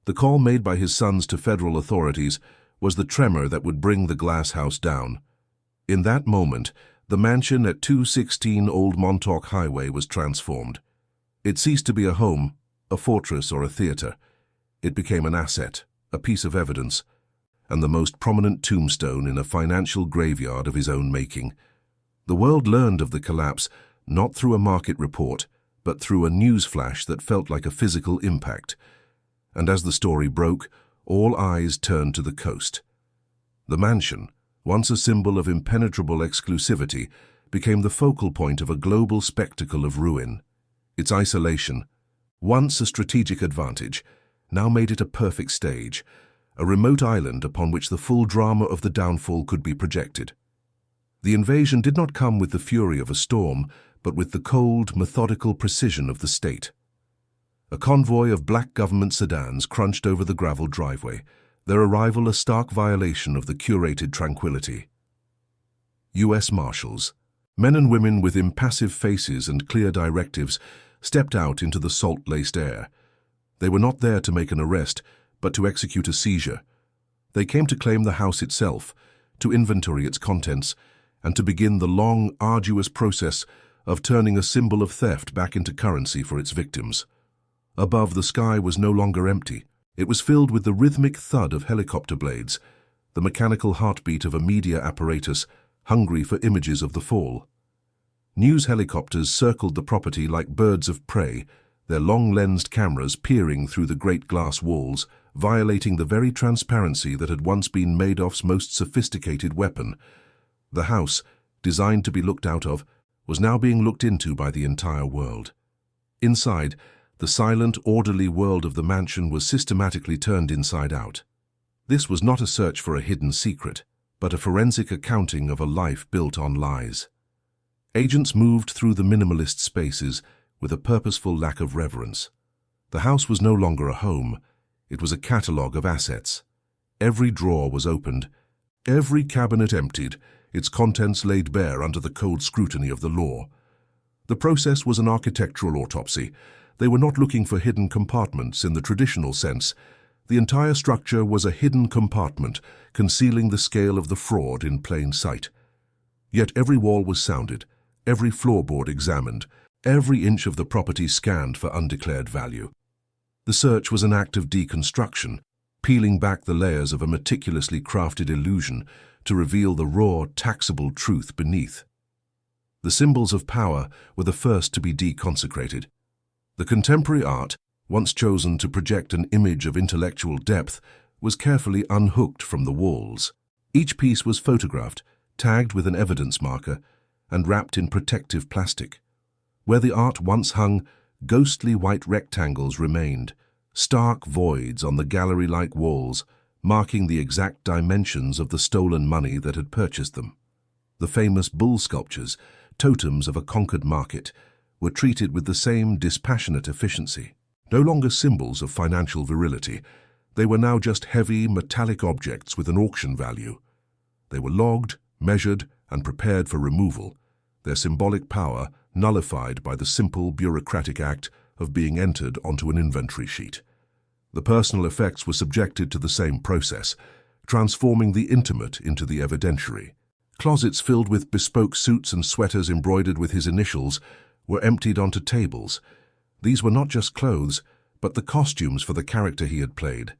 The call made by his sons to federal authorities was the tremor that would bring the glass house down. In that moment, the mansion at 216 Old Montauk Highway was transformed. It ceased to be a home, a fortress, or a theater. It became an asset, a piece of evidence, and the most prominent tombstone in a financial graveyard of his own making. The world learned of the collapse not through a market report, but through a news flash that felt like a physical impact. And as the story broke, all eyes turned to the coast. The mansion, once a symbol of impenetrable exclusivity, became the focal point of a global spectacle of ruin. Its isolation, once a strategic advantage, now made it a perfect stage, a remote island upon which the full drama of the downfall could be projected. The invasion did not come with the fury of a storm, but with the cold, methodical precision of the state. A convoy of black government sedans crunched over the gravel driveway, their arrival a stark violation of the curated tranquility. U.S. Marshals, men and women with impassive faces and clear directives, stepped out into the salt-laced air. They were not there to make an arrest, but to execute a seizure. They came to claim the house itself, to inventory its contents, and to begin the long, arduous process of turning a symbol of theft back into currency for its victims. Above, the sky was no longer empty. It was filled with the rhythmic thud of helicopter blades, the mechanical heartbeat of a media apparatus hungry for images of the fall. News helicopters circled the property like birds of prey, their long-lensed cameras peering through the great glass walls, violating the very transparency that had once been Madoff's most sophisticated weapon. The house, designed to be looked out of, was now being looked into by the entire world. Inside, the silent, orderly world of the mansion was systematically turned inside out. This was not a search for a hidden secret, but a forensic accounting of a life built on lies. Agents moved through the minimalist spaces with a purposeful lack of reverence. The house was no longer a home, it was a catalogue of assets. Every drawer was opened, every cabinet emptied, its contents laid bare under the cold scrutiny of the law. The process was an architectural autopsy. They were not looking for hidden compartments in the traditional sense. The entire structure was a hidden compartment, concealing the scale of the fraud in plain sight. Yet every wall was sounded, every floorboard examined, every inch of the property scanned for undeclared value. The search was an act of deconstruction, peeling back the layers of a meticulously crafted illusion to reveal the raw, taxable truth beneath. The symbols of power were the first to be deconsecrated. The contemporary art, once chosen to project an image of intellectual depth, was carefully unhooked from the walls. Each piece was photographed, tagged with an evidence marker, and wrapped in protective plastic. Where the art once hung, ghostly white rectangles remained, stark voids on the gallery-like walls, marking the exact dimensions of the stolen money that had purchased them. The famous bull sculptures, totems of a conquered market, were treated with the same dispassionate efficiency. No longer symbols of financial virility, they were now just heavy, metallic objects with an auction value. They were logged, measured, and prepared for removal, their symbolic power nullified by the simple bureaucratic act of being entered onto an inventory sheet. The personal effects were subjected to the same process, transforming the intimate into the evidentiary. Closets filled with bespoke suits and sweaters embroidered with his initials were emptied onto tables. These were not just clothes, but the costumes for the character he had played.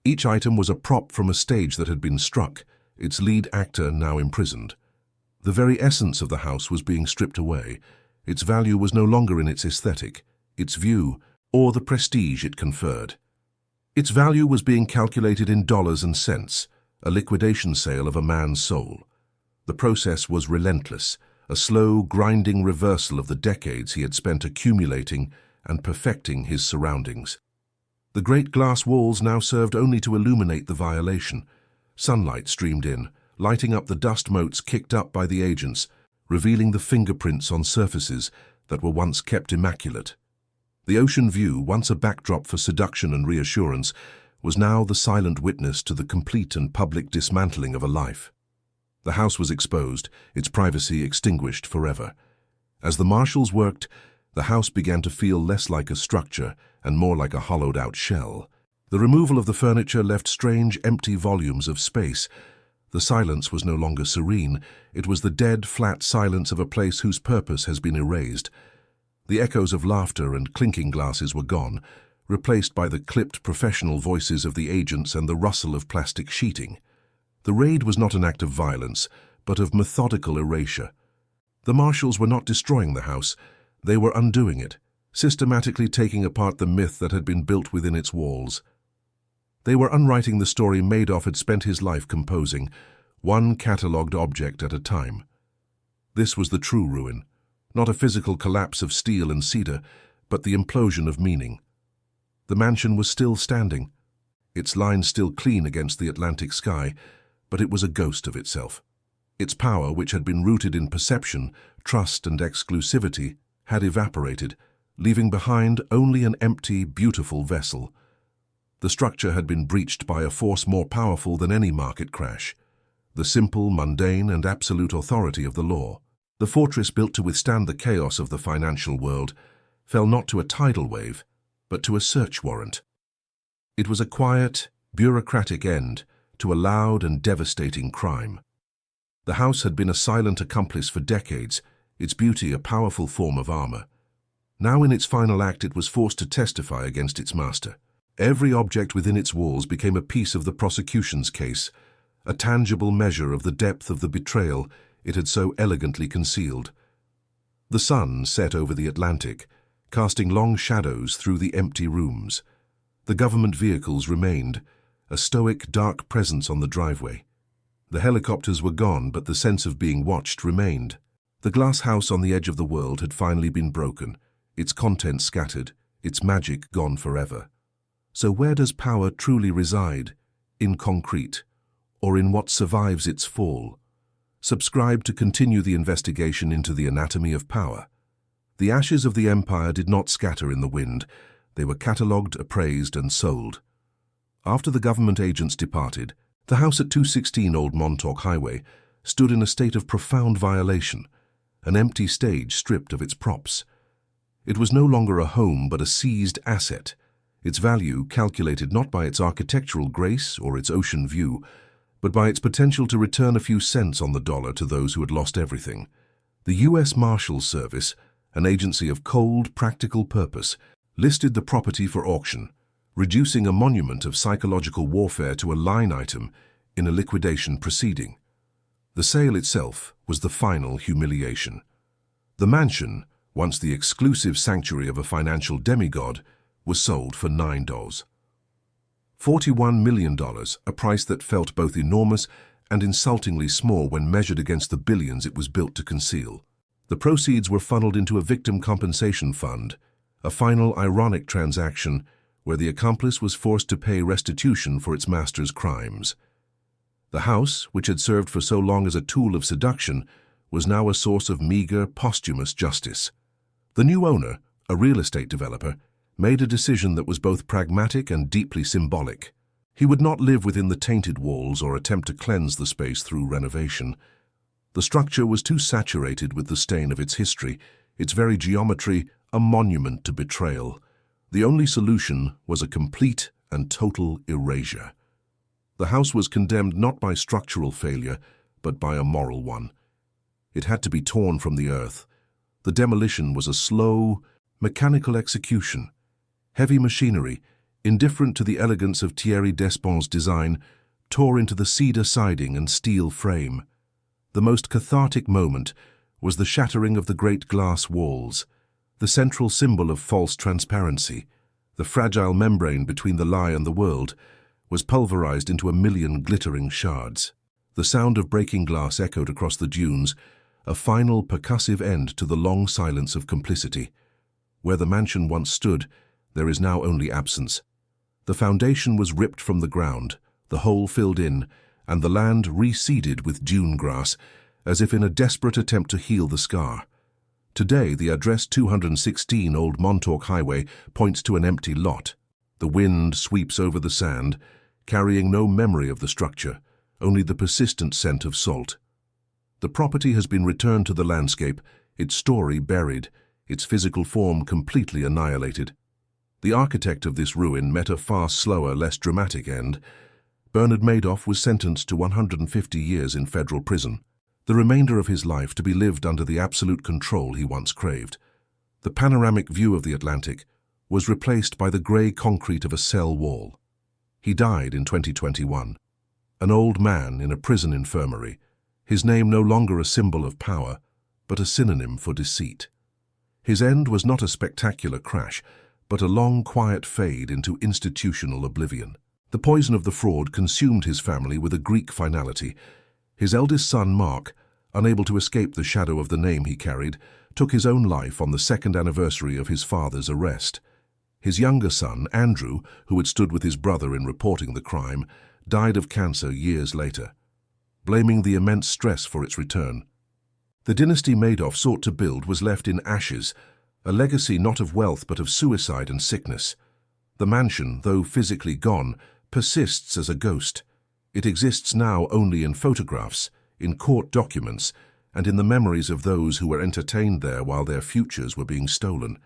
Each item was a prop from a stage that had been struck, its lead actor now imprisoned. The very essence of the house was being stripped away. Its value was no longer in its aesthetic, its view, or the prestige it conferred. Its value was being calculated in dollars and cents, a liquidation sale of a man's soul. The process was relentless, a slow, grinding reversal of the decades he had spent accumulating and perfecting his surroundings. The great glass walls now served only to illuminate the violation. Sunlight streamed in, lighting up the dust motes kicked up by the agents, revealing the fingerprints on surfaces that were once kept immaculate. The ocean view, once a backdrop for seduction and reassurance, was now the silent witness to the complete and public dismantling of a life. The house was exposed, its privacy extinguished forever. As the marshals worked, the house began to feel less like a structure and more like a hollowed-out shell. The removal of the furniture left strange, empty volumes of space. The silence was no longer serene. It was the dead, flat silence of a place whose purpose has been erased. The echoes of laughter and clinking glasses were gone, replaced by the clipped professional voices of the agents and the rustle of plastic sheeting. The raid was not an act of violence, but of methodical erasure. The marshals were not destroying the house, they were undoing it, systematically taking apart the myth that had been built within its walls. They were unwriting the story Madoff had spent his life composing, one catalogued object at a time. This was the true ruin, not a physical collapse of steel and cedar, but the implosion of meaning. The mansion was still standing, its lines still clean against the Atlantic sky, but it was a ghost of itself. Its power, which had been rooted in perception, trust and exclusivity, had evaporated, leaving behind only an empty, beautiful vessel. The structure had been breached by a force more powerful than any market crash, the simple, mundane and absolute authority of the law. The fortress built to withstand the chaos of the financial world fell not to a tidal wave, but to a search warrant. It was a quiet, bureaucratic end to a loud and devastating crime. The house had been a silent accomplice for decades, its beauty a powerful form of armor. Now in its final act it was forced to testify against its master. Every object within its walls became a piece of the prosecution's case, a tangible measure of the depth of the betrayal it had so elegantly concealed. The sun set over the Atlantic, casting long shadows through the empty rooms. The government vehicles remained, a stoic, dark presence on the driveway. The helicopters were gone, but the sense of being watched remained. The glass house on the edge of the world had finally been broken, its contents scattered, its magic gone forever. So where does power truly reside? In concrete, or in what survives its fall? Subscribe to continue the investigation into the anatomy of power. The ashes of the empire did not scatter in the wind. They were catalogued, appraised, and sold. After the government agents departed, the house at 216 Old Montauk Highway stood in a state of profound violation, an empty stage stripped of its props. It was no longer a home but a seized asset, its value calculated not by its architectural grace or its ocean view, but by its potential to return a few cents on the dollar to those who had lost everything. The U.S. Marshals Service, an agency of cold, practical purpose, listed the property for auction, reducing a monument of psychological warfare to a line item in a liquidation proceeding. The sale itself was the final humiliation. The mansion, once the exclusive sanctuary of a financial demigod, was sold for $9. $41 million, a price that felt both enormous and insultingly small when measured against the billions it was built to conceal. The proceeds were funneled into a victim compensation fund, a final ironic transaction where the accomplice was forced to pay restitution for its master's crimes. The house, which had served for so long as a tool of seduction, was now a source of meager, posthumous justice. The new owner, a real estate developer, made a decision that was both pragmatic and deeply symbolic. He would not live within the tainted walls or attempt to cleanse the space through renovation. The structure was too saturated with the stain of its history, its very geometry a monument to betrayal. The only solution was a complete and total erasure. The house was condemned not by structural failure, but by a moral one. It had to be torn from the earth. The demolition was a slow, mechanical execution. Heavy machinery, indifferent to the elegance of Thierry Despons' design, tore into the cedar siding and steel frame. The most cathartic moment was the shattering of the great glass walls, the central symbol of false transparency. The fragile membrane between the lie and the world was pulverized into a million glittering shards. The sound of breaking glass echoed across the dunes, a final percussive end to the long silence of complicity. Where the mansion once stood, there is now only absence. The foundation was ripped from the ground, the hole filled in, and the land reseeded with dune grass, as if in a desperate attempt to heal the scar. Today, the address 216 Old Montauk Highway points to an empty lot. The wind sweeps over the sand, carrying no memory of the structure, only the persistent scent of salt. The property has been returned to the landscape, its story buried, its physical form completely annihilated. The architect of this ruin met a far slower, less dramatic end. Bernie Madoff was sentenced to 150 years in federal prison, the remainder of his life to be lived under the absolute control he once craved. The panoramic view of the Atlantic was replaced by the grey concrete of a cell wall. He died in 2021, an old man in a prison infirmary, his name no longer a symbol of power, but a synonym for deceit. His end was not a spectacular crash, but a long, quiet fade into institutional oblivion. The poison of the fraud consumed his family with a Greek finality. His eldest son, Mark, unable to escape the shadow of the name he carried, took his own life on the second anniversary of his father's arrest. His younger son, Andrew, who had stood with his brother in reporting the crime, died of cancer years later, blaming the immense stress for its return. The dynasty Madoff sought to build was left in ashes, a legacy not of wealth but of suicide and sickness. The mansion, though physically gone, persists as a ghost. It exists now only in photographs, in court documents, and in the memories of those who were entertained there while their futures were being stolen.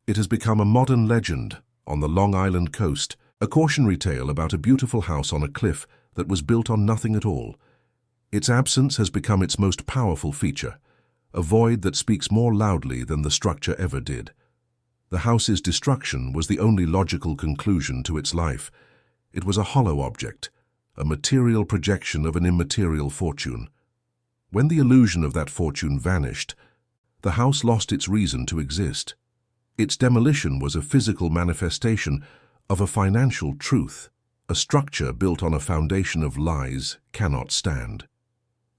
It has become a modern legend on the Long Island coast, a cautionary tale about a beautiful house on a cliff that was built on nothing at all. Its absence has become its most powerful feature, a void that speaks more loudly than the structure ever did. The house's destruction was the only logical conclusion to its life. It was a hollow object, a material projection of an immaterial fortune. When the illusion of that fortune vanished, the house lost its reason to exist. Its demolition was a physical manifestation of a financial truth. A structure built on a foundation of lies cannot stand.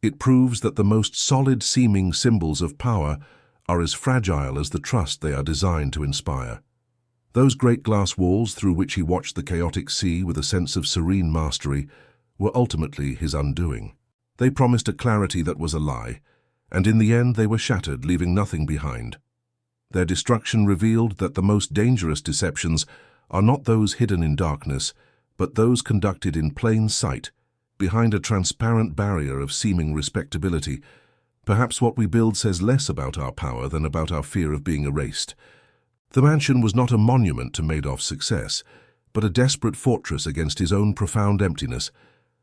It proves that the most solid-seeming symbols of power are as fragile as the trust they are designed to inspire. Those great glass walls through which he watched the chaotic sea with a sense of serene mastery were ultimately his undoing. They promised a clarity that was a lie, and in the end they were shattered, leaving nothing behind. Their destruction revealed that the most dangerous deceptions are not those hidden in darkness, but those conducted in plain sight, behind a transparent barrier of seeming respectability. Perhaps what we build says less about our power than about our fear of being erased. The mansion was not a monument to Madoff's success, but a desperate fortress against his own profound emptiness,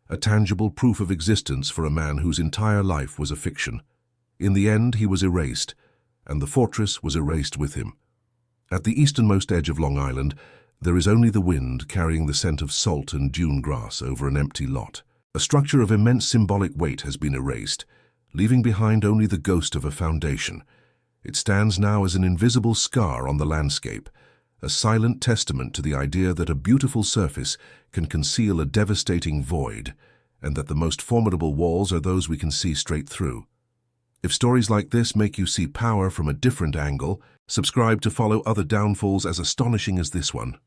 a tangible proof of existence for a man whose entire life was a fiction. In the end, he was erased, and the fortress was erased with him. At the easternmost edge of Long Island, there is only the wind carrying the scent of salt and dune grass over an empty lot. A structure of immense symbolic weight has been erased, leaving behind only the ghost of a foundation. It stands now as an invisible scar on the landscape, a silent testament to the idea that a beautiful surface can conceal a devastating void, and that the most formidable walls are those we can see straight through. If stories like this make you see power from a different angle, subscribe to follow other downfalls as astonishing as this one.